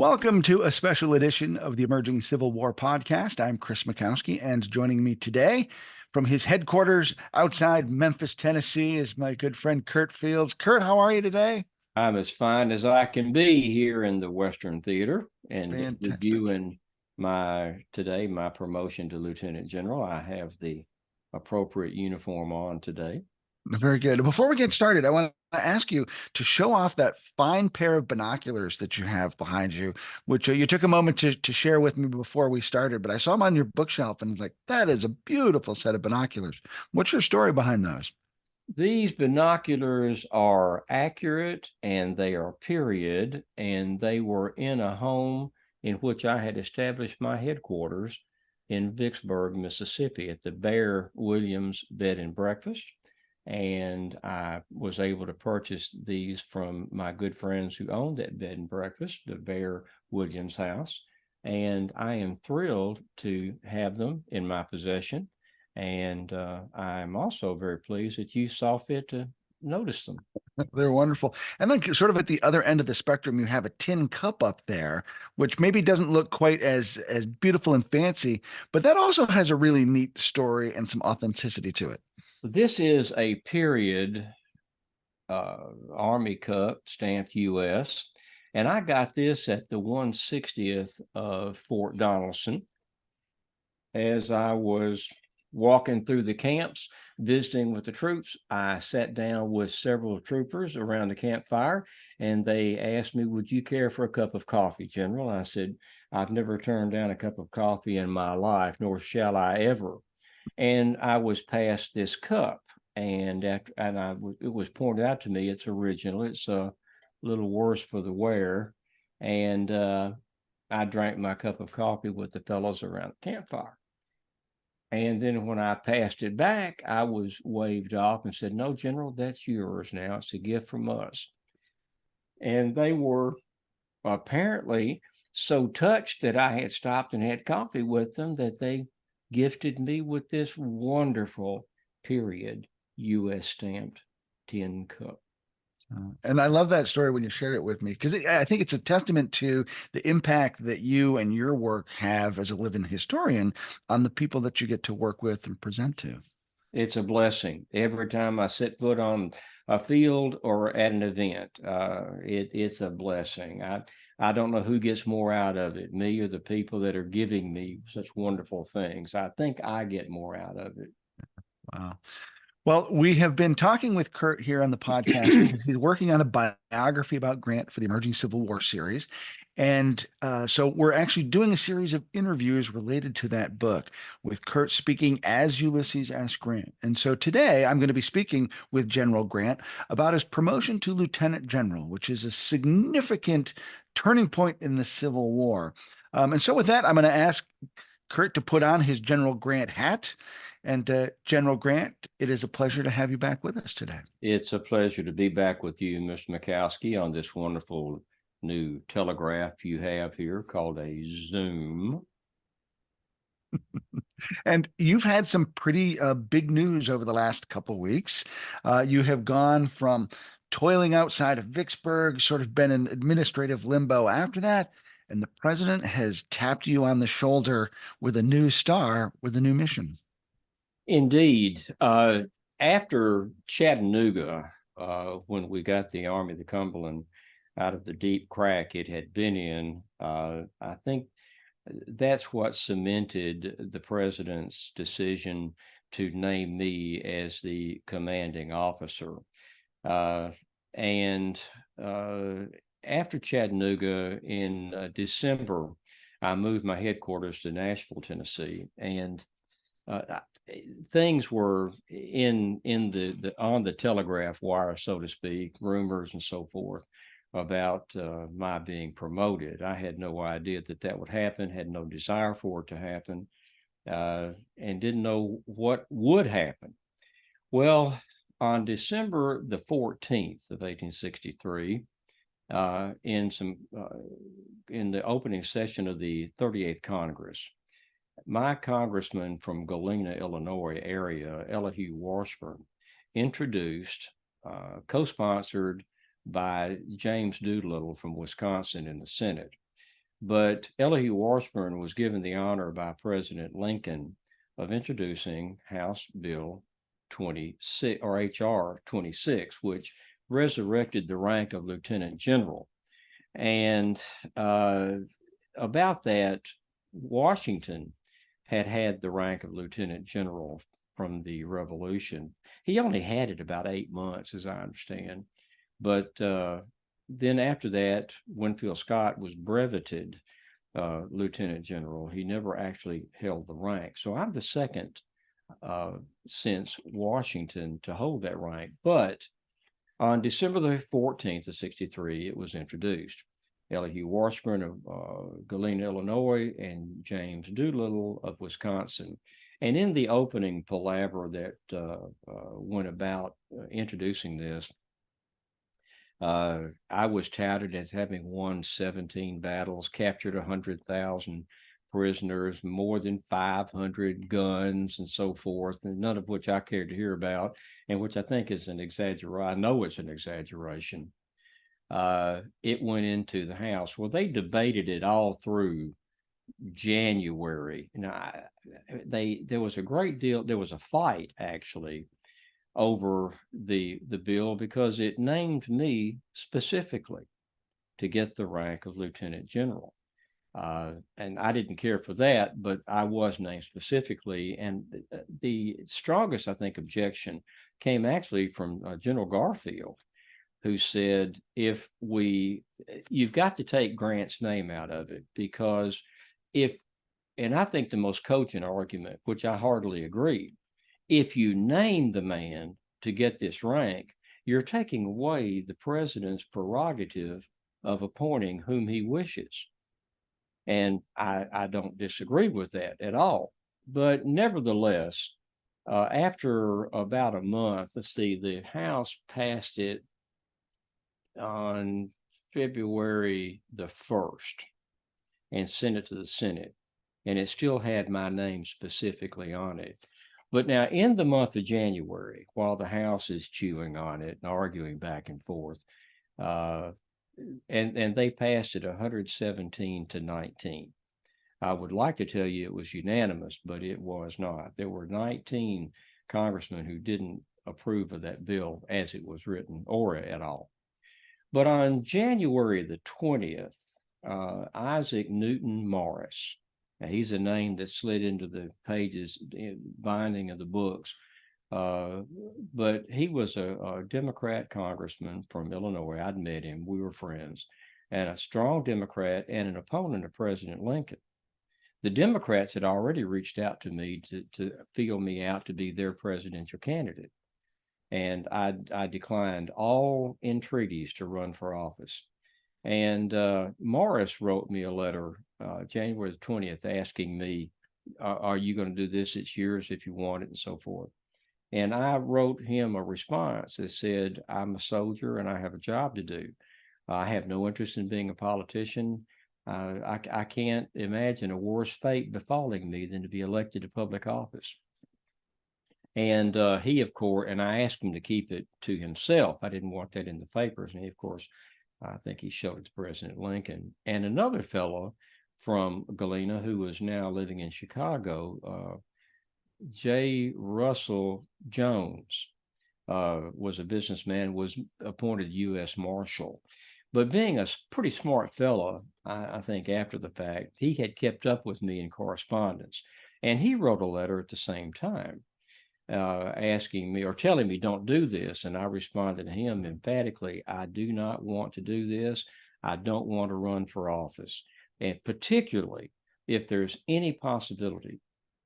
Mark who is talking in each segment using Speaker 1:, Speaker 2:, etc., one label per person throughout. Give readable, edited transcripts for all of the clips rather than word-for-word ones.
Speaker 1: Welcome to a special edition of the Emerging Civil War podcast. I'm Chris Mackowski, and joining me today from his headquarters outside Memphis, Tennessee, is my good friend Curt Fields. Curt, how are you today?
Speaker 2: I'm as fine as I can be here in the Western Theater and
Speaker 1: Fantastic.
Speaker 2: reviewing my promotion to Lieutenant General. I have the appropriate uniform on today.
Speaker 1: Very good. Before we get started, I want to ask you to show off that fine pair of binoculars that you have behind you, which you took a moment to share with me before we started, but I saw them on your bookshelf and was like, that is a beautiful set of binoculars. What's your story behind those?
Speaker 2: These binoculars are accurate and they are period, and they were in a home in which I had established my headquarters in Vicksburg, Mississippi, at the Bear Williams Bed and Breakfast. And I was able to purchase these from my good friends who owned that bed and breakfast, the Bear Williams house. And I am thrilled to have them in my possession. And I'm also very pleased that you saw fit to notice them.
Speaker 1: They're wonderful. And then sort of at the other end of the spectrum, you have a tin cup up there, which maybe doesn't look quite as beautiful and fancy, but that also has a really neat story and some authenticity to it.
Speaker 2: This is a period Army Cup stamped US. And I got this at the 160th of Fort Donelson as I was walking through the camps, visiting with the troops. I sat down with several troopers around the campfire, and they asked me, "Would you care for a cup of coffee, General?" I said, "I've never turned down a cup of coffee in my life, nor shall I ever." And I was passed this cup, and it was pointed out to me it's original. It's a little worse for the wear, and I drank my cup of coffee with the fellows around the campfire. And then when I passed it back, I was waved off and said, "No, General, that's yours now. It's a gift from us." And they were apparently so touched that I had stopped and had coffee with them that they gifted me with this wonderful period US stamped tin cup.
Speaker 1: And I love that story when you shared it with me because I think it's a testament to the impact that you and your work have as a living historian on the people that you get to work with and present to.
Speaker 2: It's a blessing. Every time I set foot on a field or at an event, it's a blessing. I don't know who gets more out of it, me or the people that are giving me such wonderful things. I think I get more out of
Speaker 1: Wow. Well, we have been talking with Curt here on the podcast
Speaker 2: it.
Speaker 1: because he's working on a biography about Grant for the Emerging Civil War series. And so we're actually doing a series of interviews related to that book with Curt speaking as Ulysses S. Grant. And so today I'm going to be speaking with General Grant about his promotion to Lieutenant General, which is a significant turning point in the Civil War. And so with that, I'm going to ask Curt to put on his General Grant hat. And General Grant, it is a pleasure to have you back with us today.
Speaker 2: It's a pleasure to be back with you, Mr. Mackowski, on this wonderful new telegraph you have here called a Zoom.
Speaker 1: And you've had some pretty big news over the last couple of weeks. You have gone from toiling outside of Vicksburg, sort of been in administrative limbo after that, and the president has tapped you on the shoulder with a new star, with a new mission.
Speaker 2: Indeed. After Chattanooga, when we got the Army of the Cumberland out of the deep crack it had been in, I think that's what cemented the president's decision to name me as the commanding officer. Uh, and After Chattanooga in December, I moved my headquarters to Nashville, Tennessee, and uh, things were in the on the telegraph wire, so to speak, rumors and so forth about my being promoted. I had no idea that that would happen, had no desire for it to happen, and didn't know what would happen. Well, on December the 14th of 1863, in the opening session of the 38th Congress, my congressman from Galena, Illinois area, Elihu Washburn, introduced, co-sponsored by James Doolittle from Wisconsin in the Senate, But Elihu Washburn was given the honor by President Lincoln of introducing House Bill 26 or HR 26, which resurrected the rank of Lieutenant General. And about that, Washington had the rank of Lieutenant General from the Revolution. He only had it about 8 months, as I understand. But then after that, Winfield Scott was breveted Lieutenant General. He never actually held the rank. So I'm the second since Washington to hold that rank. But on December the 14th of 63, it was introduced. Elihu Washburn of Galena, Illinois, and James Doolittle of Wisconsin. And in the opening palaver that went about introducing this, I was touted as having won 17 battles, captured 100,000 prisoners, more than 500 guns, and so forth, and none of which I cared to hear about, and which I think is an exaggeration. I know it's an exaggeration. It went into the House. Well, they debated it all through January. Now, there was a great deal. There was a fight actually over the bill because it named me specifically to get the rank of Lieutenant General. And I didn't care for that, but I was named specifically. And the strongest, I think, objection came actually from General Garfield, who said, you've got to take Grant's name out of it, because and I think the most cogent argument, which I heartily agree, if you name the man to get this rank, you're taking away the president's prerogative of appointing whom he wishes. And I don't disagree with that at all. But nevertheless, after about a month, let's see, the House passed it on February the 1st and sent it to the Senate. And it still had my name specifically on it. But now in the month of January, while the House is chewing on it and arguing back and forth, and they passed it 117 to 19. I would like to tell you it was unanimous, but it was not. There were 19 congressmen who didn't approve of that bill as it was written or at all. But on January the 20th, Isaac Newton Morris, now he's a name that slid into the pages, binding of the books, but he was a Democrat congressman from Illinois. I'd met him. We were friends, and a strong Democrat and an opponent of President Lincoln. The Democrats had already reached out to me to feel me out to be their presidential candidate. And I declined all entreaties to run for office. And Morris wrote me a letter January the 20th asking me, are you going to do this? It's yours if you want it, and so forth. And I wrote him a response that said, I'm a soldier and I have a job to do. I have no interest in being a politician. I can't imagine a worse fate befalling me than to be elected to public office. And he, of course, and I asked him to keep it to himself. I didn't want that in the papers. And he, of course, I think he showed it to President Lincoln. And another fellow from Galena who was now living in Chicago, J. Russell Jones, was a businessman, was appointed U.S. Marshal. But being a pretty smart fellow, I think after the fact, he had kept up with me in correspondence. And he wrote a letter at the same time, asking me or telling me, don't do this. And I responded to him emphatically, I do not want to do this. I don't want to run for office. And particularly if there's any possibility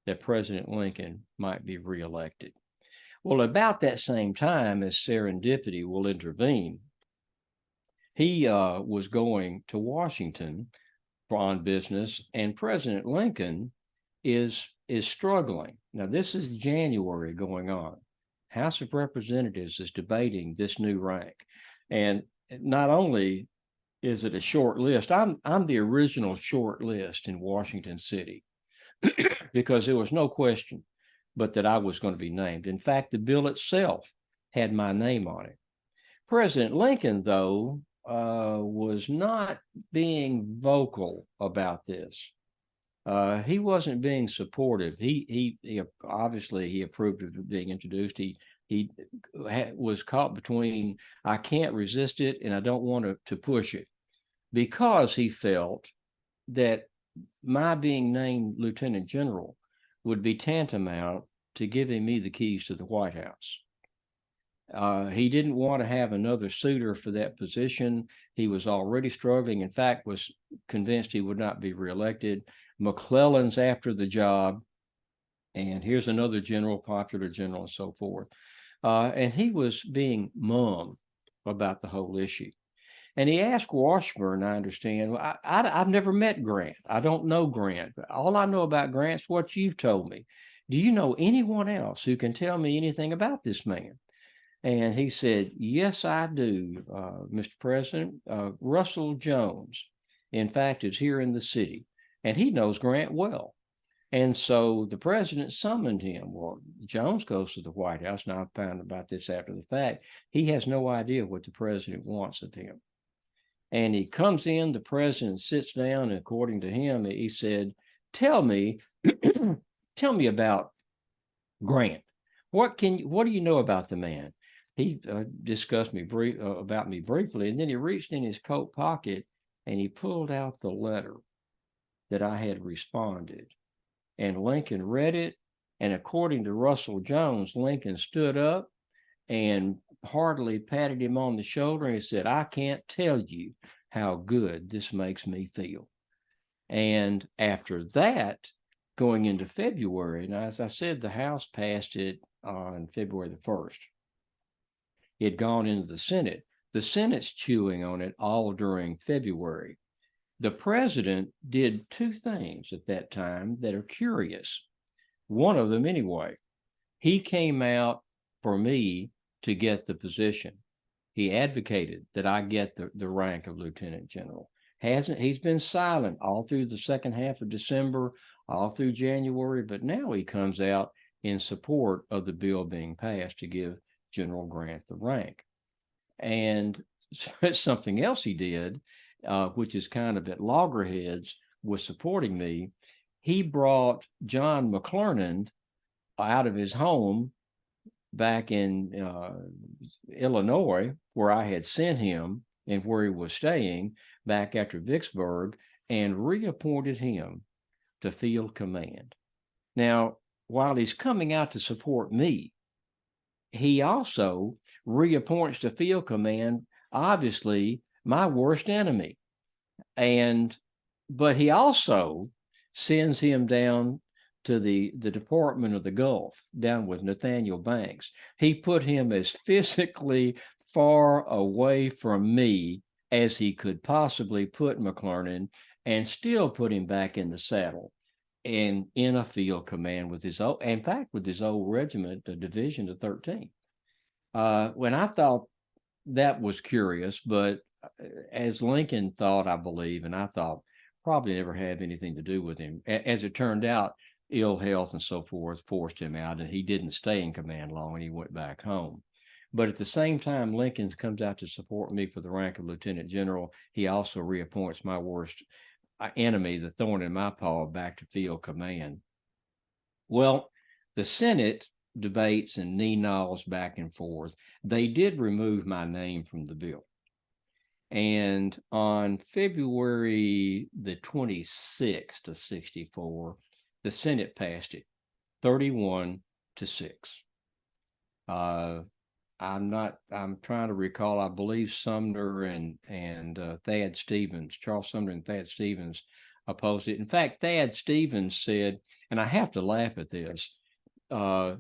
Speaker 2: that President Lincoln might be reelected. Well, about that same time, as serendipity will intervene, he was going to Washington on business, and President Lincoln is struggling. Now, this is January going on. House of Representatives is debating this new rank. And not only is it a short list, I'm the original short list in Washington City because there was no question but that I was going to be named. In fact, the bill itself had my name on it. President Lincoln, though, was not being vocal about this. He wasn't being supportive. He obviously he approved of being introduced. He was caught between I can't resist it and I don't want to push it, because he felt that my being named Lieutenant General would be tantamount to giving me the keys to the White House. He didn't want to have another suitor for that position. He was already struggling. In fact, was convinced he would not be reelected. McClellan's after the job, and here's another general, popular general, and so forth. And he was being mum about the whole issue. And he asked Washburn, I understand, I've never met Grant. I don't know Grant. All I know about Grant's what you've told me. Do you know anyone else who can tell me anything about this man? And he said, yes, I do, Mr. President. Russell Jones, in fact, is here in the city, and he knows Grant well. And so the president summoned him. Well, Jones goes to the White House. Now I found about this after the fact. He has no idea what the president wants of him. And he comes in, the president sits down, and according to him, he said, tell me, tell me about Grant. What do you know about the man? He discussed about me briefly, and then he reached in his coat pocket and he pulled out the letter that I had responded. And Lincoln read it, and according to Russell Jones, Lincoln stood up and heartily patted him on the shoulder, and he said, I can't tell you how good this makes me feel. And after that, going into February, and as I said, the House passed it on February the 1st. It had gone into the Senate. The Senate's chewing on it all during February. The president did two things at that time that are curious. One of them, anyway, he came out for me to get the position. He advocated that I get the rank of Lieutenant General. He's been silent all through the second half of December, all through January, but now he comes out in support of the bill being passed to give General Grant the rank. And something else he did, which is kind of at loggerheads with supporting me, he brought John McClernand out of his home back in Illinois, where I had sent him and where he was staying back after Vicksburg, and reappointed him to field command. Now, while he's coming out to support me, he also reappoints to field command, obviously, my worst enemy. But he also sends him down to the Department of the Gulf, down with Nathaniel Banks. He put him as physically far away from me as he could possibly put McClernand, and still put him back in the saddle and in a field command with his old, in fact, with his old regiment, the Division of 13. When I thought that was curious, but as Lincoln thought, I believe, and I thought probably never had anything to do with him. As it turned out, ill health and so forth forced him out, and he didn't stay in command long, and he went back home. But at the same time, Lincoln comes out to support me for the rank of Lieutenant General. He also reappoints my worst enemy, the thorn in my paw, back to field command. Well, the Senate debates and knee-gnaws back and forth. They did remove my name from the bill. And on February the 26th of 64, the Senate passed it 31-6. I'm trying to recall, I believe Sumner and Thad Stevens, Charles Sumner and Thad Stevens opposed it. In fact, Thad Stevens said, and I have to laugh at this, the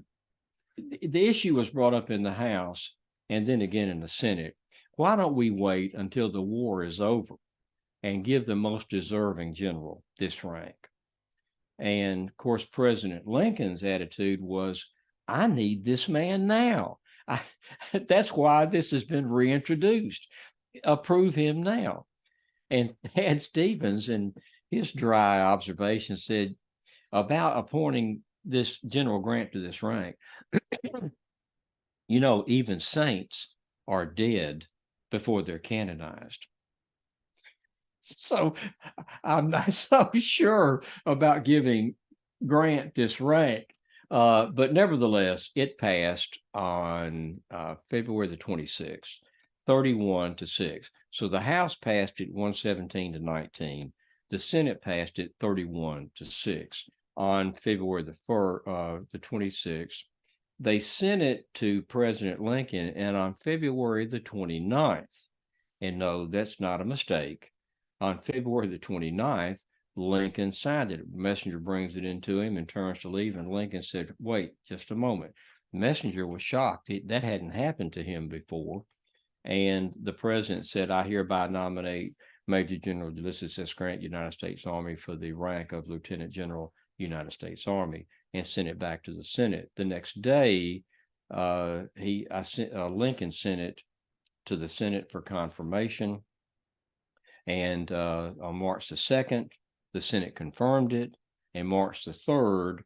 Speaker 2: issue was brought up in the House and then again in the Senate. Why don't we wait until the war is over and give the most deserving general this rank? And of course, President Lincoln's attitude was, I need this man now. That's why this has been reintroduced. Approve him now. And Thad Stevens, in his dry observation, said about appointing this General Grant to this rank, you know, even saints are dead before they're canonized. So I'm not so sure about giving Grant this rank. But nevertheless, it passed on February the 26th, 31-6. So the House passed it 117-19. The Senate passed it 31-6 on February the 26th. They sent it to President Lincoln, and on February the 29th, and no, that's not a mistake, on February the 29th, Lincoln signed it. The messenger brings it into him and turns to leave, and Lincoln said, wait just a moment. The messenger was shocked. That hadn't happened to him before. And the president said, I hereby nominate Major General Ulysses S. Grant, United States Army, for the rank of Lieutenant General, United States Army, and sent it back to the Senate. The next day, Lincoln sent it to the Senate for confirmation. And on March the 2nd, the Senate confirmed it. And March the 3rd,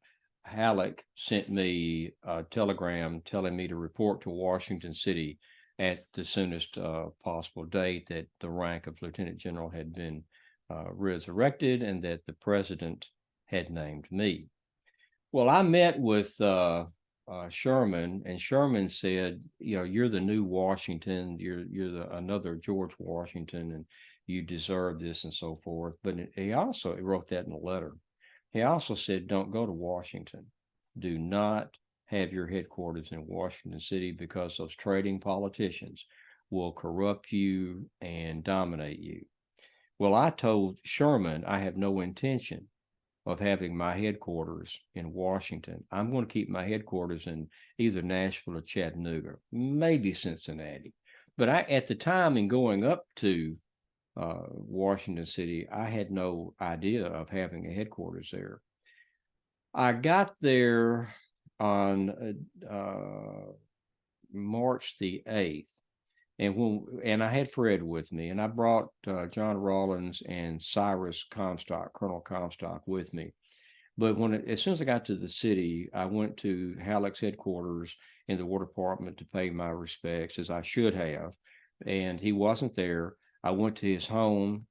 Speaker 2: Halleck sent me a telegram telling me to report to Washington City at the soonest possible date that the rank of Lieutenant General had been resurrected and that the president had named me. Well, I met with Sherman, and Sherman said, you're the new Washington, you're another George Washington, and you deserve this and so forth. But he wrote that in a letter. He also said, don't go to Washington. Do not have your headquarters in Washington City, because those trading politicians will corrupt you and dominate you. Well, I told Sherman I have no intention of having my headquarters in Washington. I'm going to keep my headquarters in either Nashville or Chattanooga, maybe Cincinnati. But at the time in going up to Washington City, I had no idea of having a headquarters there. I got there on March the 8th, and I had Fred with me, and I brought John Rawlins and Cyrus Comstock, Colonel Comstock, with me. But as soon as I got to the city, I went to Halleck's headquarters in the War Department to pay my respects, as I should have, and he wasn't there. I went to his home.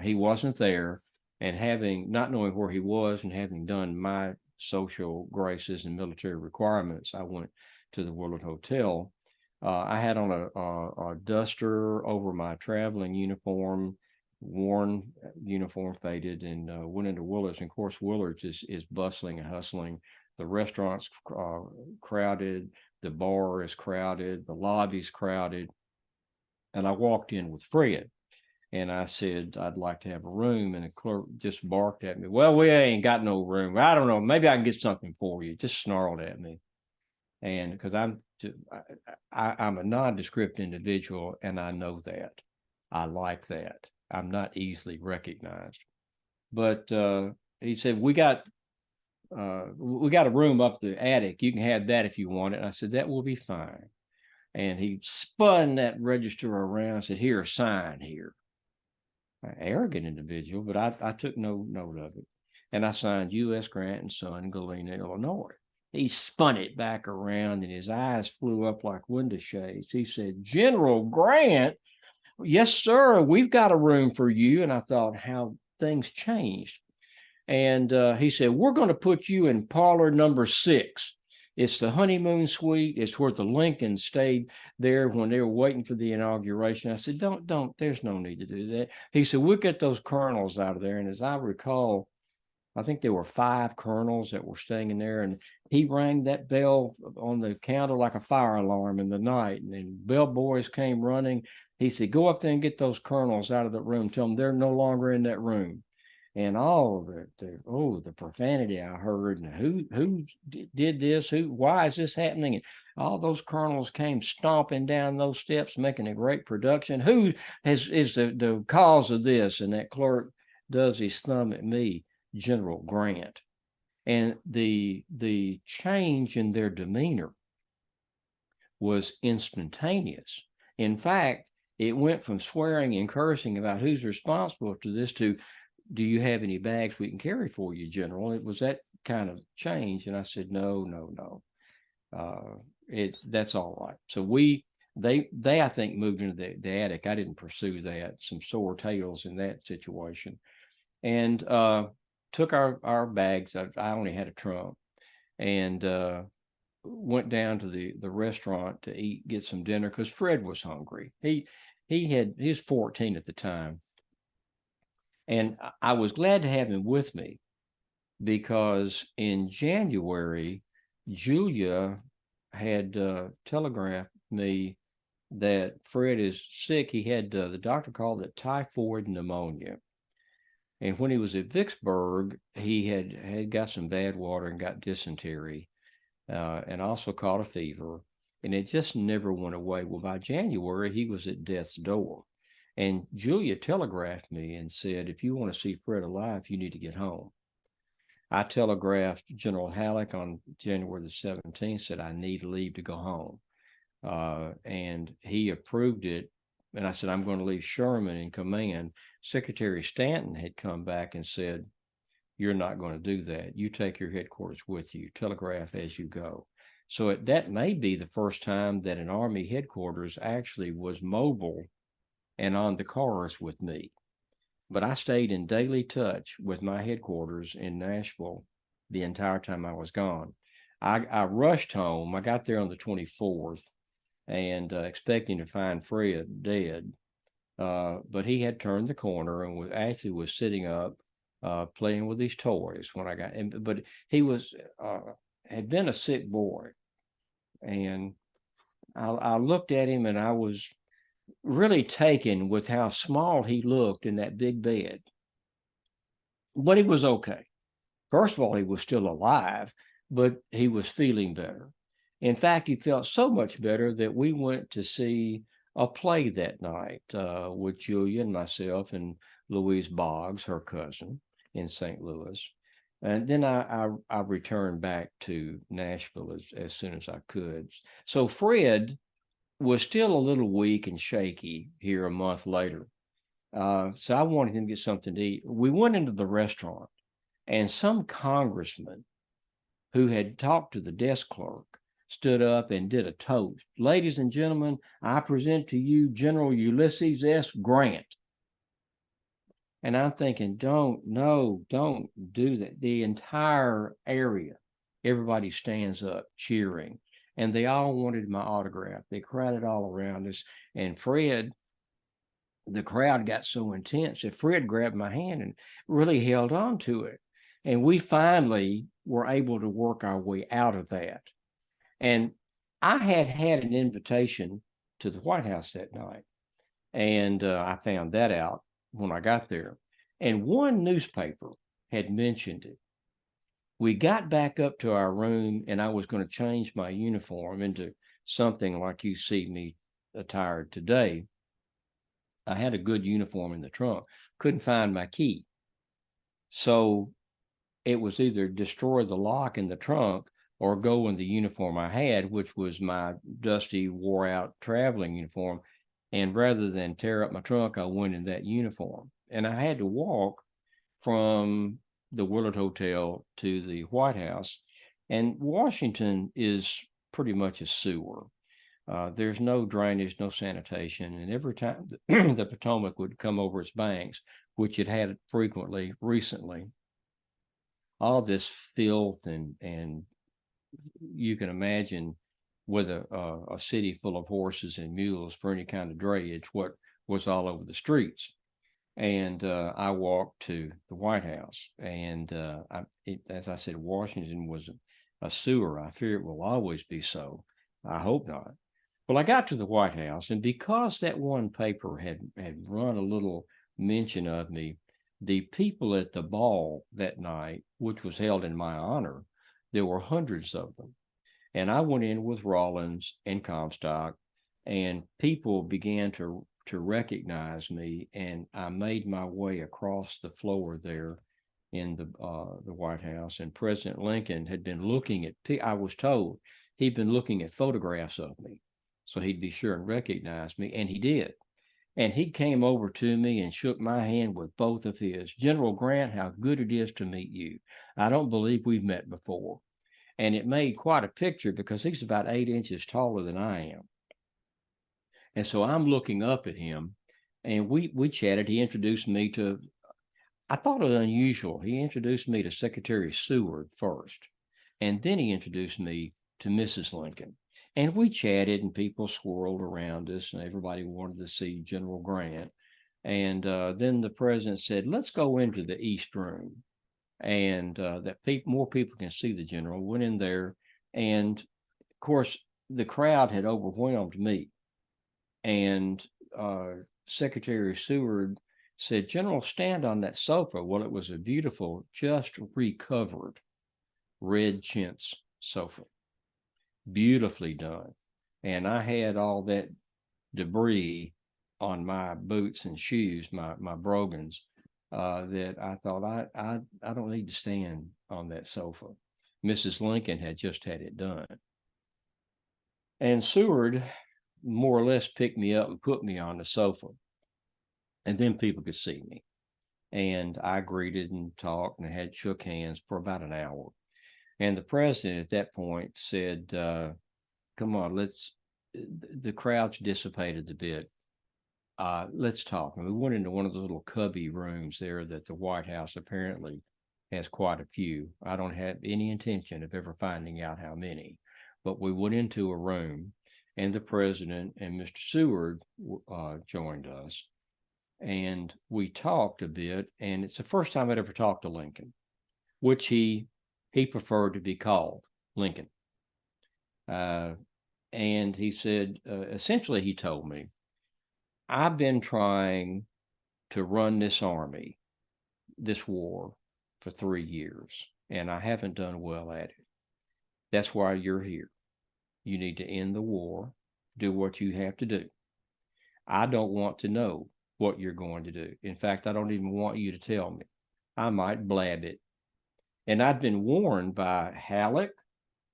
Speaker 2: He wasn't there, and not knowing where he was and having done my social graces and military requirements, I went to the Willard Hotel. I had on a duster over my traveling uniform, worn uniform, faded, and went into Willard's. And of course, Willard's is bustling and hustling. The restaurant's crowded, the bar is crowded, the lobby's crowded. And I walked in with Fred, and I said, I'd like to have a room. And the clerk just barked at me. Well, we ain't got no room. I don't know. Maybe I can get something for you. Just snarled at me. And because I'm a nondescript individual, and I know that. I like that. I'm not easily recognized. But he said, we got a room up the attic. You can have that if you want it. And I said, that will be fine. And he spun that register around and said, here, sign here. An arrogant individual, but I took no note of it. And I signed U.S. Grant and Son, Galena, Illinois. He spun it back around, and his eyes flew up like window shades. He said, General Grant, yes, sir, we've got a room for you. And I thought how things changed. And he said, we're going to put you in parlor number 6. It's the honeymoon suite. It's where the Lincolns stayed there when they were waiting for the inauguration. I said, don't, there's no need to do that. He said, we'll get those colonels out of there. And as I recall, I think there were 5 colonels that were staying in there. And he rang that bell on the counter like a fire alarm in the night. And then bellboys came running. He said, go up there and get those colonels out of the room. Tell them they're no longer in that room. And all of it, the profanity I heard, and who did this, why is this happening? And all those colonels came stomping down those steps, making a great production. Who is the cause of this? And that clerk does his thumb at me, General Grant. And the change in their demeanor was instantaneous. In fact, it went from swearing and cursing about who's responsible to this to, do you have any bags we can carry for you, General? It was that kind of change. And I said, no. That's all right. So They I think moved into the attic. I didn't pursue that. Some sore tails in that situation, and took our bags. I only had a trunk, and went down to the restaurant to eat, get some dinner because Fred was hungry. He was 14 at the time, and I was glad to have him with me because in January, Julia had telegraphed me that Fred is sick. He had the doctor called it typhoid pneumonia. And when he was at Vicksburg, he had got some bad water and got dysentery, and also caught a fever. And it just never went away. Well, by January, he was at death's door. And Julia telegraphed me and said, if you want to see Fred alive, you need to get home. I telegraphed General Halleck on January the 17th, said I need leave to go home. And he approved it. And I said, I'm going to leave Sherman in command. Secretary Stanton had come back and said, you're not going to do that. You take your headquarters with you, telegraph as you go. So that may be the first time that an Army headquarters actually was mobile and on the cars with me. But I stayed in daily touch with my headquarters in Nashville the entire time I was gone. I rushed home. I got there on the 24th and expecting to find Fred dead. But he had turned the corner and was sitting up playing with his toys when I got him. But he had been a sick boy. And I looked at him and I was really taken with how small he looked in that big bed. But he was okay. First of all, he was still alive, but he was feeling better. In fact, he felt so much better that we went to see a play that night with Julia and myself and Louise Boggs, her cousin, in St. Louis. And then I returned back to Nashville as soon as I could. So Fred was still a little weak and shaky here a month later. So I wanted him to get something to eat. We went into the restaurant, and some congressman who had talked to the desk clerk stood up and did a toast. Ladies and gentlemen, I present to you General Ulysses S. Grant. And I'm thinking, don't do that. The entire area, everybody stands up cheering. And they all wanted my autograph. They crowded all around us. And Fred, the crowd got so intense that Fred grabbed my hand and really held on to it. And we finally were able to work our way out of that. And I had an invitation to the White House that night. And I found that out when I got there. And one newspaper had mentioned it. We got back up to our room and I was going to change my uniform into something like you see me attired today. I had a good uniform in the trunk, couldn't find my key. So it was either destroy the lock in the trunk or go in the uniform I had, which was my dusty, wore out traveling uniform. And rather than tear up my trunk, I went in that uniform. And I had to walk from the Willard Hotel to the White House. And Washington is pretty much a sewer. There's no drainage, no sanitation. And every time the Potomac would come over its banks, which it had frequently recently, all this filth and you can imagine with a city full of horses and mules for any kind of drayage, what was all over the streets. And I walked to the White House. And as I said, Washington was a sewer. I fear it will always be so. I hope not. Well, I got to the White House, and because that one paper had run a little mention of me, the people at the ball that night, which was held in my honor, there were hundreds of them. And I went in with Rawlins and Comstock, and people began to recognize me, and I made my way across the floor there in the White House. And President Lincoln had been looking at, I was told he'd been looking at photographs of me, so he'd be sure and recognize me, and he did. And he came over to me and shook my hand with both of his. General Grant, how good it is to meet you. I don't believe we've met before. And it made quite a picture because he's about 8 inches taller than I am. And so I'm looking up at him, and we chatted. He introduced me to, I thought it was unusual. He introduced me to Secretary Seward first, and then he introduced me to Mrs. Lincoln. And we chatted, and people swirled around us, and everybody wanted to see General Grant. And then the president said, "Let's go into the East Room, and that more people can see the general." Went in there, and of course, the crowd had overwhelmed me. And Secretary Seward said, "General, stand on that sofa." Well, it was a beautiful, just recovered red chintz sofa, beautifully done. And I had all that debris on my boots and shoes, my brogans, that I thought I don't need to stand on that sofa. Mrs. Lincoln had just had it done. And Seward more or less picked me up and put me on the sofa. And then people could see me. And I greeted and talked and had shook hands for about an hour. And the president at that point said, "Come on, the crowd's dissipated a bit. Let's talk." And we went into one of the little cubby rooms there that the White House apparently has quite a few. I don't have any intention of ever finding out how many, but we went into a room, and the president and Mr. Seward joined us, and we talked a bit. And it's the first time I'd ever talked to Lincoln, which he preferred to be called Lincoln. And he said, essentially, he told me, "I've been trying to run this army, this war, for 3 years, and I haven't done well at it. That's why you're here. You need to end the war, do what you have to do. I don't want to know what you're going to do. In fact, I don't even want you to tell me. I might blab it." And I'd been warned by Halleck.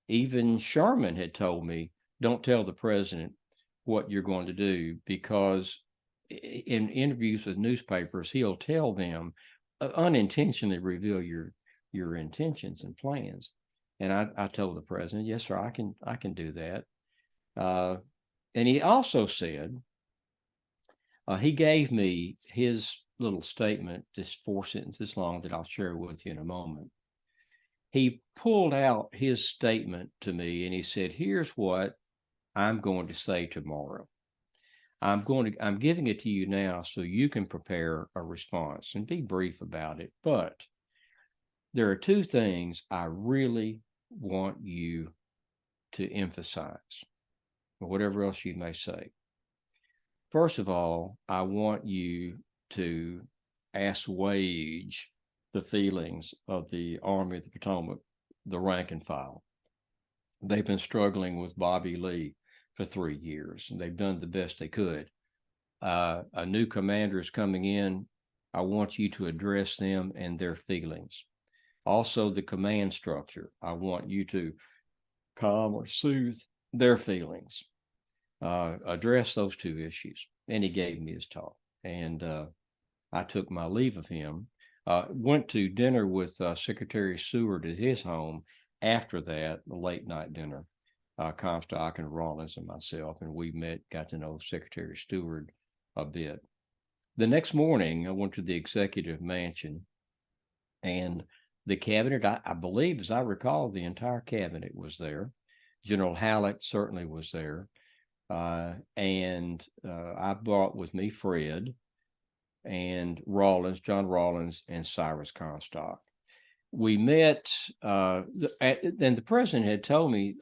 Speaker 2: Even Sherman had told me, "Don't tell the president what you're going to do, because in interviews with newspapers, he'll tell them, unintentionally reveal your intentions and plans." And I told the president, "Yes, sir, I can do that." And he also said, he gave me his little statement, just 4 sentences long, that I'll share with you in a moment. He pulled out his statement to me, and he said, "Here's what I'm going to say tomorrow. I'm giving it to you now so you can prepare a response and be brief about it. But there are 2 things I really want you to emphasize, or whatever else you may say. First of all, I want you to assuage the feelings of the Army of the Potomac, the rank and file. They've been struggling with Bobby Lee for 3 years, and they've done the best they could. A new commander is coming in. I want you to address them and their feelings. Also, the command structure. I want you to calm or soothe their feelings. Address those 2 issues." And he gave me his talk, and I took my leave of him. Went to dinner with Secretary Seward at his home after that, the late night dinner. Comstock and Rawlins and myself, and we got to know Secretary Seward a bit. The next morning, I went to the executive mansion, and the cabinet, I believe, as I recall, the entire cabinet was there. General Halleck certainly was there. And I brought with me Fred and John Rawlins, and Cyrus Comstock. We met, and the president had told me,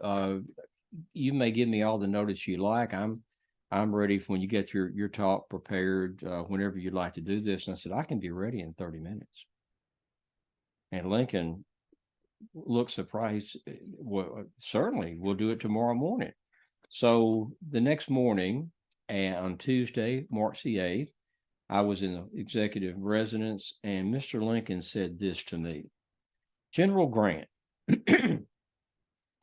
Speaker 2: "You may give me all the notice you like. I'm ready for when you get your talk prepared, whenever you'd like to do this." And I said, "I can be ready in 30 minutes. And Lincoln looked surprised. "Well, certainly, we'll do it tomorrow morning." So the next morning, on Tuesday, March the 8th, I was in the executive residence, and Mr. Lincoln said this to me: "General Grant, the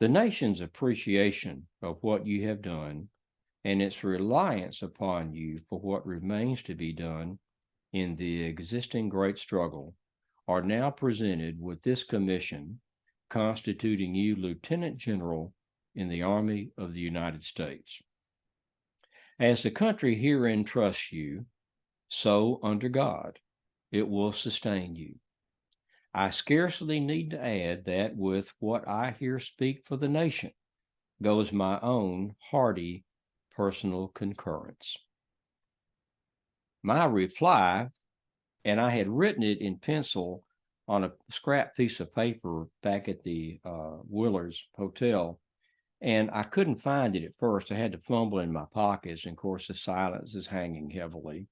Speaker 2: nation's appreciation of what you have done and its reliance upon you for what remains to be done in the existing great struggle are now presented with this commission constituting you Lieutenant General in the Army of the United States. As the country herein trusts you, so under God it will sustain you. I scarcely need to add that with what I here speak for the nation goes my own hearty personal concurrence. My reply, and I had written it in pencil on a scrap piece of paper back at the Willard's Hotel, and I couldn't find it at first. I had to fumble in my pockets, and of course the silence is hanging heavily.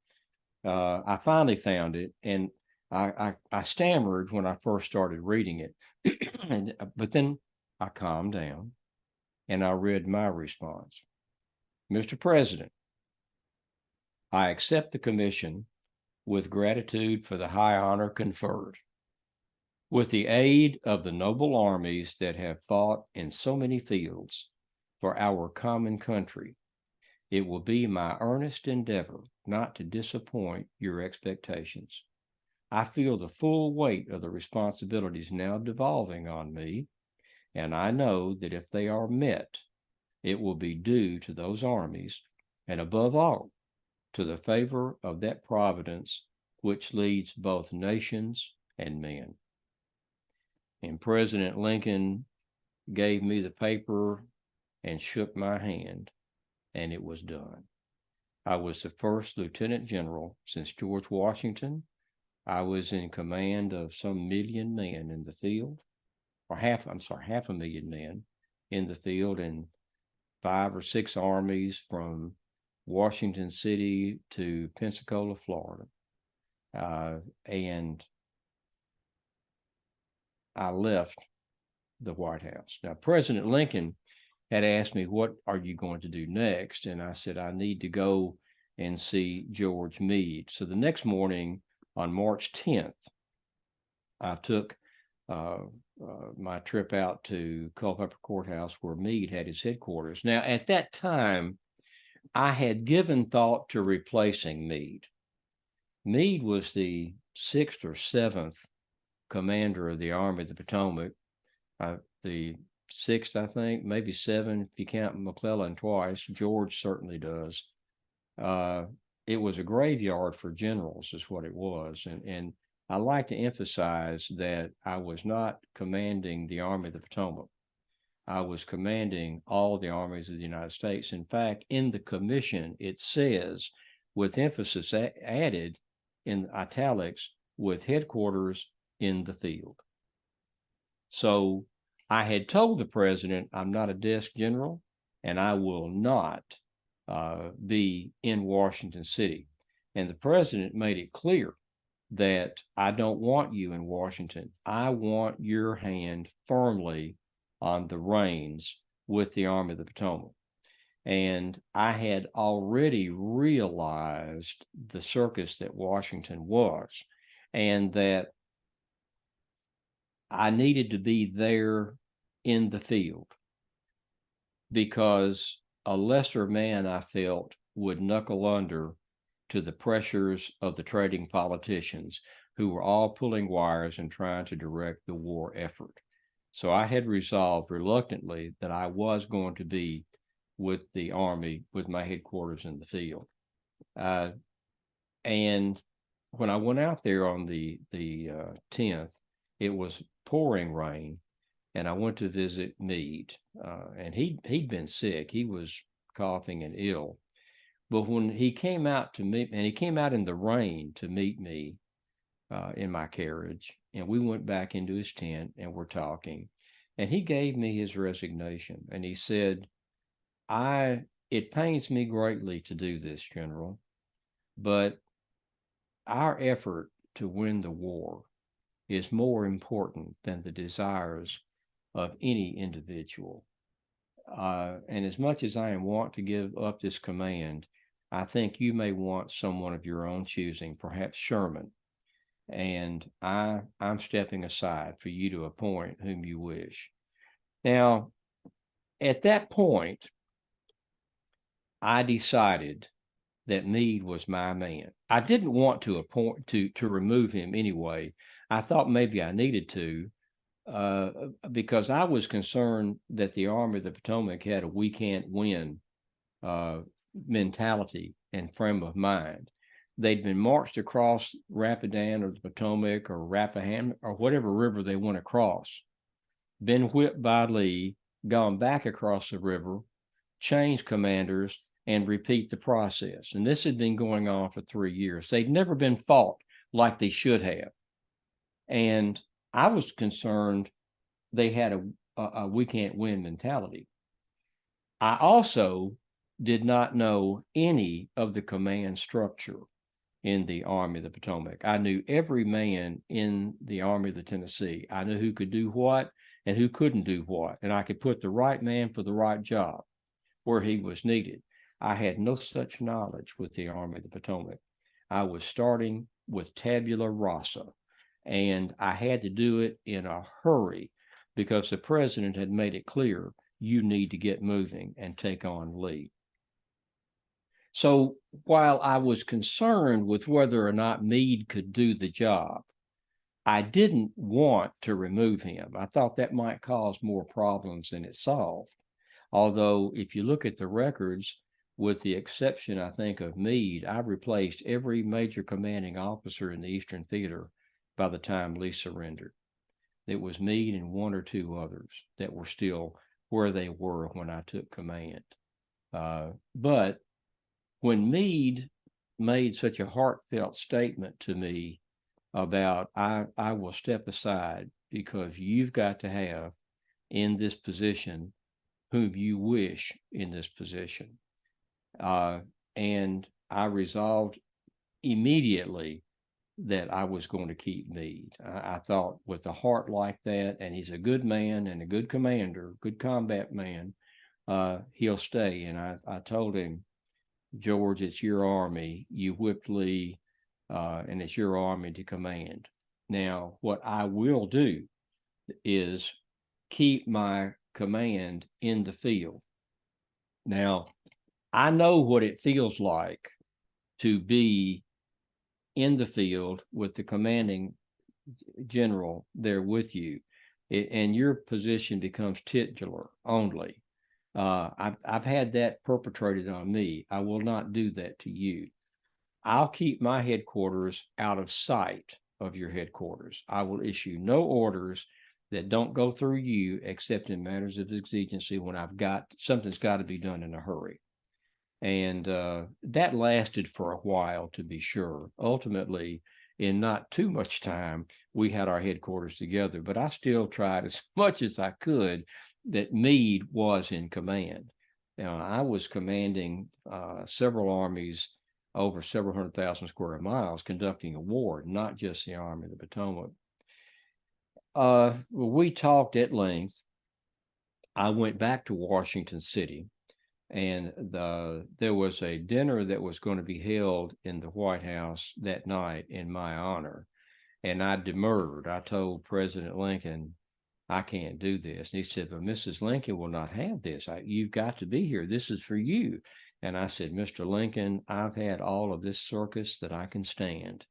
Speaker 2: I finally found it, and I stammered when I first started reading it, but then I calmed down and I read my response. Mr. President, I accept the commission with gratitude for the high honor conferred. With the aid of the noble armies that have fought in so many fields for our common country, it will be my earnest endeavor not to disappoint your expectations. I feel the full weight of the responsibilities now devolving on me, and I know that if they are met, it will be due to those armies, and above all, to the favor of that providence which leads both nations and men. And President Lincoln gave me the paper and shook my hand, and it was done. I was the first lieutenant general since George Washington. I was in command of some million men in the field, or half a million men in the field, and 5 or 6 armies from Washington City to Pensacola, Florida. And I left the White House. Now, President Lincoln had asked me, what are you going to do next? And I said, I need to go and see George Meade. So the next morning, on March 10th, I took my trip out to Culpeper Courthouse, where Meade had his headquarters. Now, at that time, I had given thought to replacing Meade. Meade was the 6th or 7th commander of the Army of the Potomac, the 6th, I think, maybe 7 if you count McClellan twice. George certainly does. It was a graveyard for generals, is what it was. And I like to emphasize that I was not commanding the Army of the Potomac. I was commanding all the armies of the United States. In fact, in the commission, it says, with emphasis added in italics, with headquarters in the field. So I had told the president, I'm not a desk general, and I will not be in Washington City. And the president made it clear that I don't want you in Washington. I want your hand firmly on the reins with the Army of the Potomac. And I had already realized the circus that Washington was, and that I needed to be there in the field, because a lesser man, I felt, would knuckle under to the pressures of the trading politicians who were all pulling wires and trying to direct the war effort. So I had resolved reluctantly that I was going to be with the Army, with my headquarters in the field. And when I went out there on the 10th, it was pouring rain, and I went to visit Meade, and he'd been sick. He was coughing and ill. But when he came out to meet, and he came out in the rain to meet me in my carriage, and we went back into his tent and we're talking, and he gave me his resignation, and he said, it pains me greatly to do this, General, but our effort to win the war is more important than the desires of any individual. And as much as I am wont to give up this command, I think you may want someone of your own choosing, perhaps Sherman. And I'm stepping aside for you to appoint whom you wish. Now, at that point, I decided that Meade was my man. I didn't want to appoint to remove him anyway. I thought maybe I needed to, because I was concerned that the Army of the Potomac had a we can't win mentality and frame of mind. They'd been marched across Rapidan or the Potomac or Rappahannock or whatever river they went across, been whipped by Lee, gone back across the river, changed commanders, and repeat the process. And this had been going on for 3 years. They'd never been fought like they should have. And I was concerned they had a we can't win mentality. I also did not know any of the command structure in the Army of the Potomac. I knew every man in the Army of the Tennessee. I knew who could do what and who couldn't do what, and I could put the right man for the right job where he was needed. I had no such knowledge with the Army of the Potomac. I was starting with tabula rasa, and I had to do it in a hurry because the president had made it clear you need to get moving and take on Lee. So while I was concerned with whether or not Meade could do the job, I didn't want to remove him. I thought that might cause more problems than it solved. Although, if you look at the records, with the exception, I think, of Meade, I replaced every major commanding officer in the Eastern Theater by the time Lee surrendered. It was Meade and one or two others that were still where they were when I took command. But when Meade made such a heartfelt statement to me about, I will step aside because you've got to have in this position whom you wish in this position. And I resolved immediately that I was going to keep Meade. I thought with a heart like that, and he's a good man and a good commander, good combat man, he'll stay. And I told him, George, it's your army. You whipped Lee, and it's your army to command. Now, what I will do is keep my command in the field. Now, I know what it feels like to be in the field with the commanding general there with you, and your position becomes titular only. I've had that perpetrated on me. I will not do that to you. I'll keep my headquarters out of sight of your headquarters. I will issue no orders that don't go through you except in matters of exigency when something's got to be done in a hurry. And that lasted for a while, to be sure. Ultimately, in not too much time, we had our headquarters together, but I still tried as much as I could that Meade was in command. I was commanding several armies over several 100,000 square miles, conducting a war, not just the Army of the Potomac. We talked at length. I went back to Washington City, and there was a dinner that was going to be held in the White House that night in my honor. And I demurred. I told President Lincoln, I can't do this. And he said, but Mrs. Lincoln will not have this. You've got to be here. This is for you. And I said, Mr. Lincoln, I've had all of this circus that I can stand.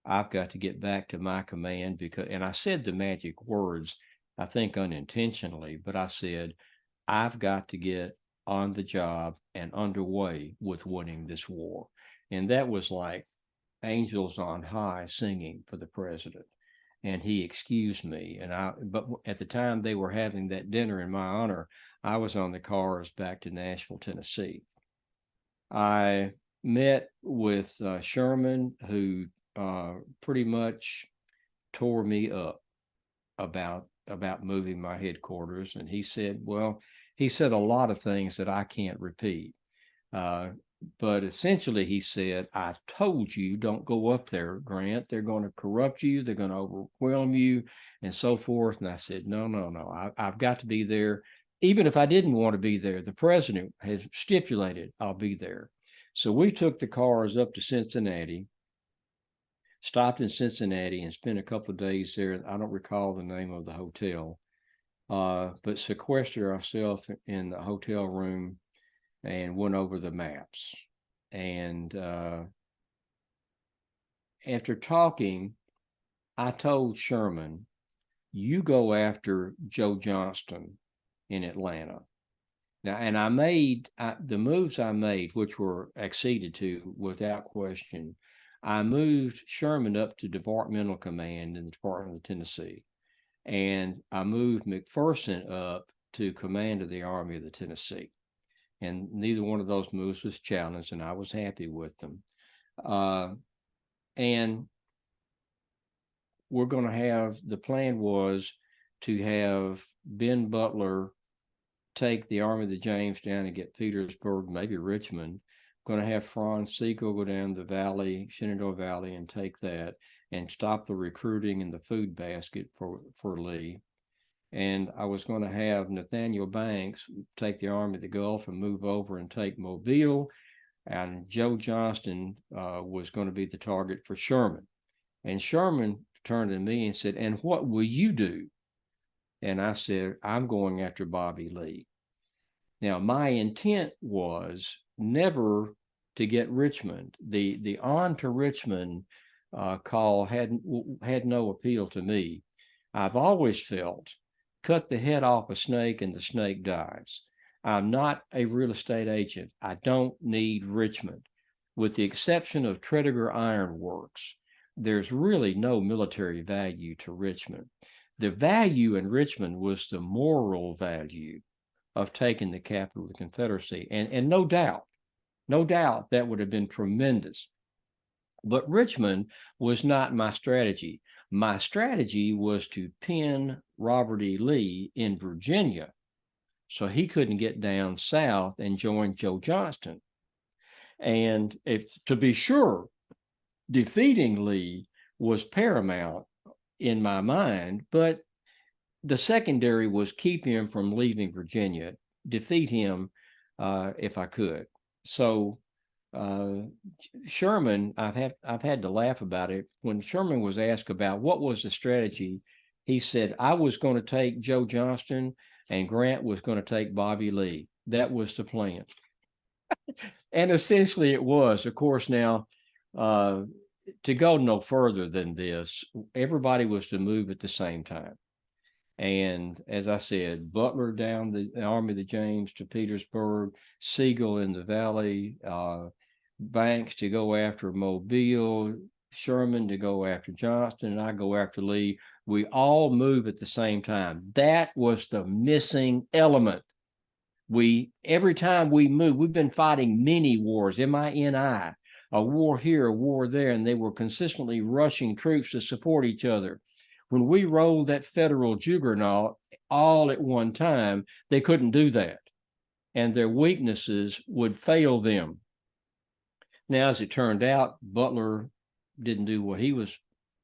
Speaker 2: I've got to get back to my command and I said the magic words, I think unintentionally, but I said, I've got to get on the job and underway with winning this war. And that was like angels on high singing for the president. And he excused me. But at the time they were having that dinner in my honor, I was on the cars back to Nashville, Tennessee. I met with Sherman, who pretty much tore me up about moving my headquarters. And he said a lot of things that I can't repeat. But essentially he said, I told you, don't go up there, Grant. They're going to corrupt you. They're going to overwhelm you and so forth. And I said, no. I've got to be there. Even if I didn't want to be there, the president has stipulated I'll be there. So we took the cars up to Cincinnati, stopped in Cincinnati and spent a couple of days there. I don't recall the name of the hotel, but sequestered ourselves in the hotel room and went over the maps. And after talking, I told Sherman, you go after Joe Johnston in Atlanta. Now, and the moves I made, which were acceded to without question. I moved Sherman up to departmental command in the Department of Tennessee, and I moved McPherson up to command of the Army of the Tennessee. And neither one of those moves was challenged, and I was happy with them. And we're going to have, the plan was to have Ben Butler take the Army of the James down and get Petersburg, maybe Richmond. Going to have Franz Sigel go down the valley, Shenandoah Valley, and take that and stop the recruiting and the food basket for Lee. And I was going to have Nathaniel Banks take the Army of the Gulf and move over and take Mobile. And Joe Johnston was going to be the target for Sherman. And Sherman turned to me and said, "And what will you do?" And I said, "I'm going after Bobby Lee." Now, my intent was never to get Richmond. The on to Richmond call had no appeal to me. I've always felt, cut the head off a snake and the snake dies. I'm not a real estate agent. I don't need Richmond. With the exception of Tredegar Iron Works, there's really no military value to Richmond. The value in Richmond was the moral value of taking the capital of the Confederacy. And no doubt that would have been tremendous. But Richmond was not my strategy. My strategy was to pin Robert E. Lee in Virginia so he couldn't get down south and join Joe Johnston. And to be sure, defeating Lee was paramount in my mind, but the secondary was keep him from leaving Virginia, defeat him if I could. So Sherman, I've had to laugh about it. When Sherman was asked about what was the strategy, he said, "I was going to take Joe Johnston and Grant was going to take Bobby Lee. That was the plan." And essentially it was. Of course, now to go no further than this, everybody was to move at the same time. And as I said, Butler down the Army of the James to Petersburg, Sigel in the valley, Banks to go after Mobile, Sherman to go after Johnston, and I go after Lee. We all move at the same time. That was the missing element. Every time we move, we've been fighting mini wars, MINI, a war here, a war there, and they were consistently rushing troops to support each other. When we rolled that federal juggernaut all at one time, they couldn't do that, and their weaknesses would fail them. Now, as it turned out, Butler didn't do what he was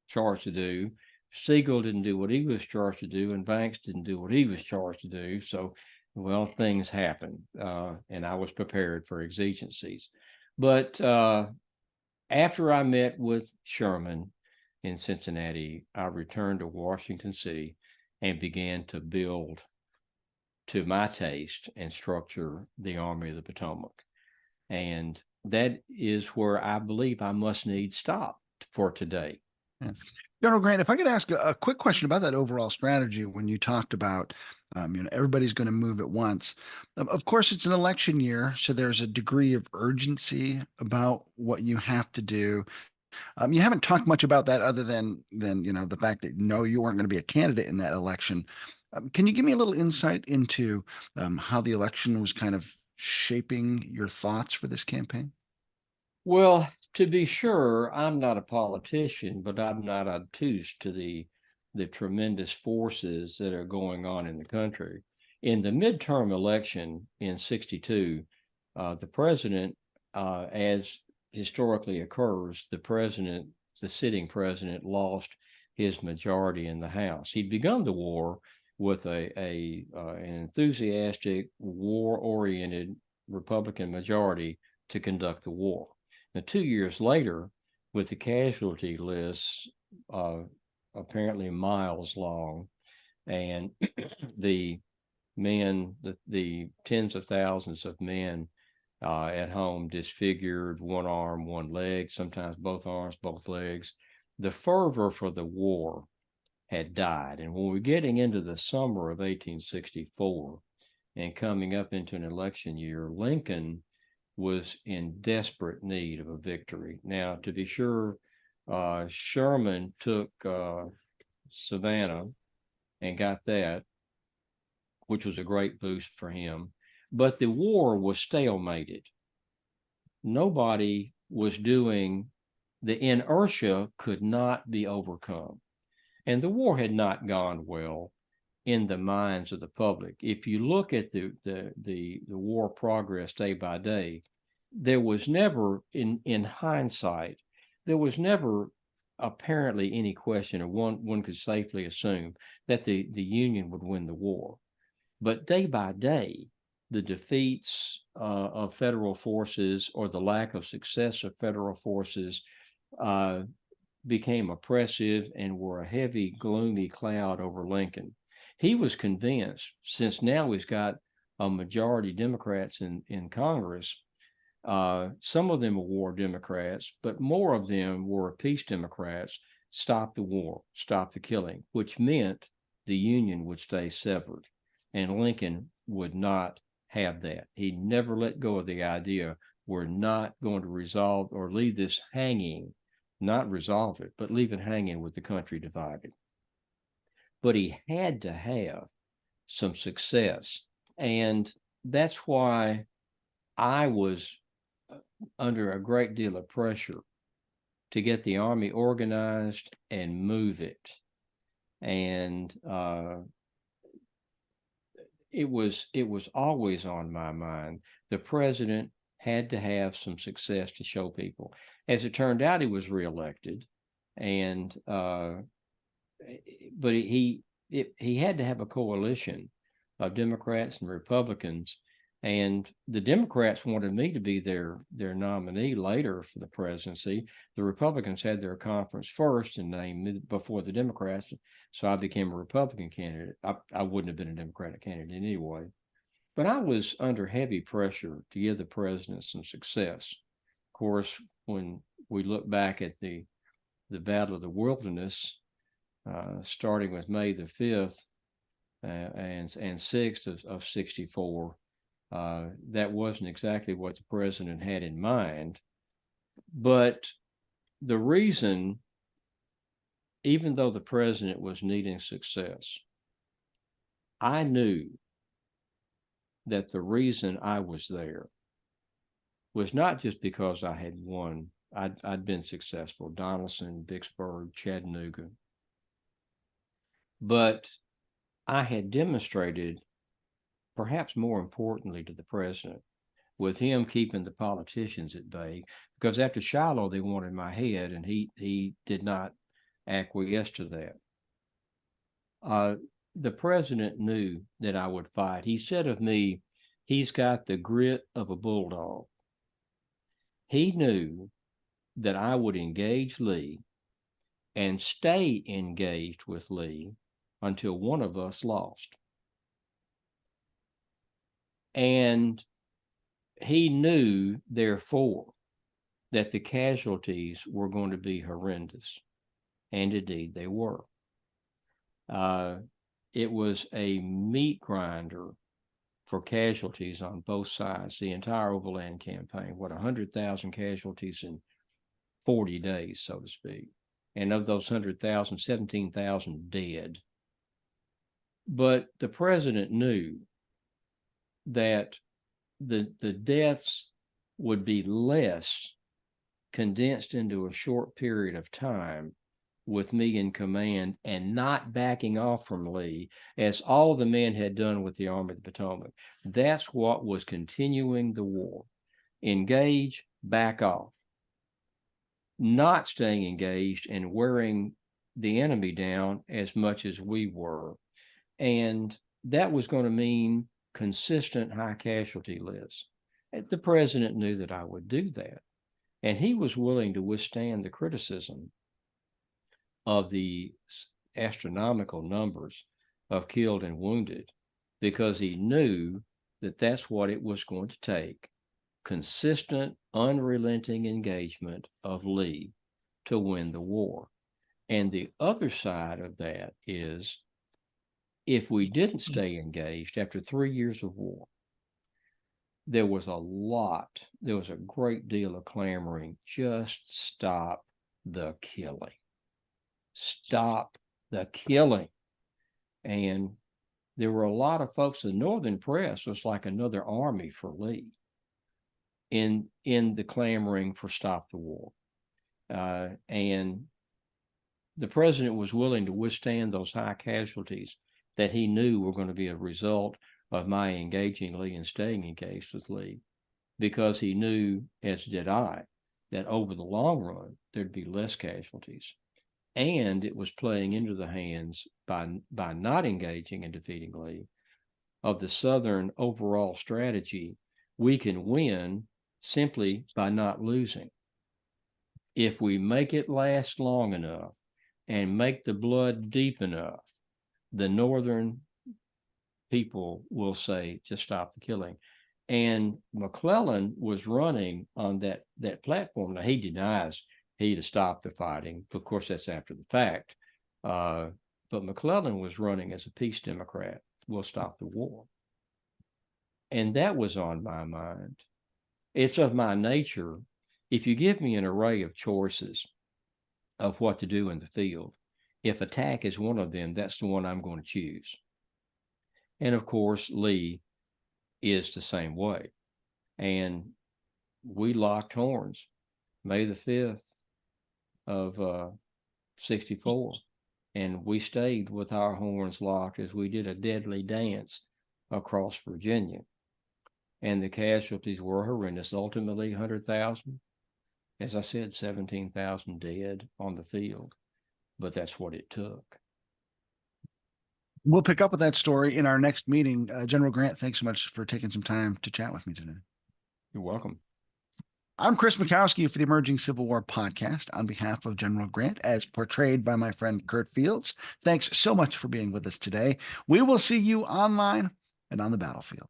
Speaker 2: charged to do. Sigel didn't do what he was charged to do, and Banks didn't do what he was charged to do. So, well, things happen, and I was prepared for exigencies. But after I met with Sherman in Cincinnati, I returned to Washington City and began to build to my taste and structure the Army of the Potomac. And that is where I believe I must need stop for today.
Speaker 1: Yeah. General Grant, if I could ask a quick question about that overall strategy when you talked about, everybody's going to move at once. Of course, it's an election year, so there's a degree of urgency about what you have to do. You haven't talked much about that other than the fact that no, you weren't going to be a candidate in that election. Can you give me a little insight into how the election was kind of shaping your thoughts for this campaign?
Speaker 2: Well, to be sure, I'm not a politician, but I'm not obtuse to the tremendous forces that are going on in the country. In the midterm election in '62, the president, as historically occurs, the sitting president, lost his majority in the House. He'd begun the war with an enthusiastic, war-oriented Republican majority to conduct the war. Now, 2 years later, with the casualty lists apparently miles long, and the tens of thousands of men at home disfigured, one arm, one leg, sometimes both arms, both legs, the fervor for the war had died. And when we're getting into the summer of 1864, and coming up into an election year, Lincoln was in desperate need of a victory. Now, to be sure, Sherman took Savannah and got that, which was a great boost for him. But the war was stalemated. Nobody was doing, the inertia could not be overcome. And the war had not gone well in the minds of the public. If you look at the war progress day by day, there was never, in hindsight, there was never apparently any question, or one could safely assume that the Union would win the war. But day by day, the defeats of federal forces, or the lack of success of federal forces, became oppressive and were a heavy, gloomy cloud over Lincoln. He was convinced, since now he's got a majority Democrats in Congress, some of them were war Democrats, but more of them were peace Democrats, stop the war, stop the killing, which meant the Union would stay severed. And Lincoln would not have that. He never let go of the idea, we're not going to resolve or leave this hanging, not resolve it, but leave it hanging with the country divided. But he had to have some success. And that's why I was under a great deal of pressure to get the Army organized and move it. And it was always on my mind. The president had to have some success to show people. As it turned out, he was reelected, and but he had to have a coalition of Democrats and Republicans, and the Democrats wanted me to be their nominee later for the presidency. The Republicans had their conference first and named me before the Democrats, so I became a Republican candidate. I wouldn't have been a Democratic candidate anyway. But I was under heavy pressure to give the president some success. Of course, when we look back at the Battle of the Wilderness, starting with May the 5th and 6th of 64, that wasn't exactly what the president had in mind. But the reason, even though the president was needing success, I knew that the reason I was there was not just because I had won. I'd been successful, Donelson, Vicksburg, Chattanooga, but I had demonstrated, perhaps more importantly to the president, with him keeping the politicians at bay, because after Shiloh, they wanted my head, and he did not acquiesce to that. The president knew that I would fight. He said of me, he's got the grit of a bulldog. He knew that I would engage Lee and stay engaged with Lee until one of us lost. And he knew, therefore, that the casualties were going to be horrendous. And indeed they were. It was a meat grinder for casualties on both sides, the entire overland campaign, 100,000 casualties in 40 days, so to speak. And of those 100,000, 17,000 dead. But the president knew that the deaths would be less condensed into a short period of time with me in command and not backing off from Lee, as all the men had done with the Army of the Potomac. That's what was continuing the war. Engage, back off. Not staying engaged and wearing the enemy down as much as we were. And that was going to mean consistent high casualty lists. The president knew that I would do that. And he was willing to withstand the criticism of the astronomical numbers of killed and wounded, because he knew that that's what it was going to take: consistent, unrelenting engagement of Lee to win the war. And the other side of that is If we didn't stay engaged after 3 years of war, there was a great deal of clamoring, just stop the killing. Stop the killing. And there were a lot of folks, the Northern press was like another army for Lee in the clamoring for stop the war. And the president was willing to withstand those high casualties that he knew were going to be a result of my engaging Lee and staying engaged with Lee, because he knew, as did I, that over the long run, there'd be less casualties. And it was playing into the hands, by not engaging and defeating Lee, of the Southern overall strategy. We can win simply by not losing. If we make it last long enough and make the blood deep enough, the Northern people will say, just stop the killing. And McClellan was running on that platform. Now, he denies he'd have stopped the fighting. Of course, that's after the fact. But McClellan was running as a peace Democrat. We'll stop the war. And that was on my mind. It's of my nature. If you give me an array of choices of what to do in the field, if attack is one of them, that's the one I'm going to choose. And of course, Lee is the same way. And we locked horns May the 5th of 64. And we stayed with our horns locked as we did a deadly dance across Virginia. And the casualties were horrendous. Ultimately, 100,000. As I said, 17,000 dead on the field. But that's what it took.
Speaker 1: We'll pick up with that story in our next meeting. General Grant, thanks so much for taking some time to chat with me today.
Speaker 2: You're welcome.
Speaker 1: I'm Chris Mackowski for the Emerging Civil War podcast on behalf of General Grant, as portrayed by my friend Curt Fields. Thanks so much for being with us today. We will see you online and on the battlefield.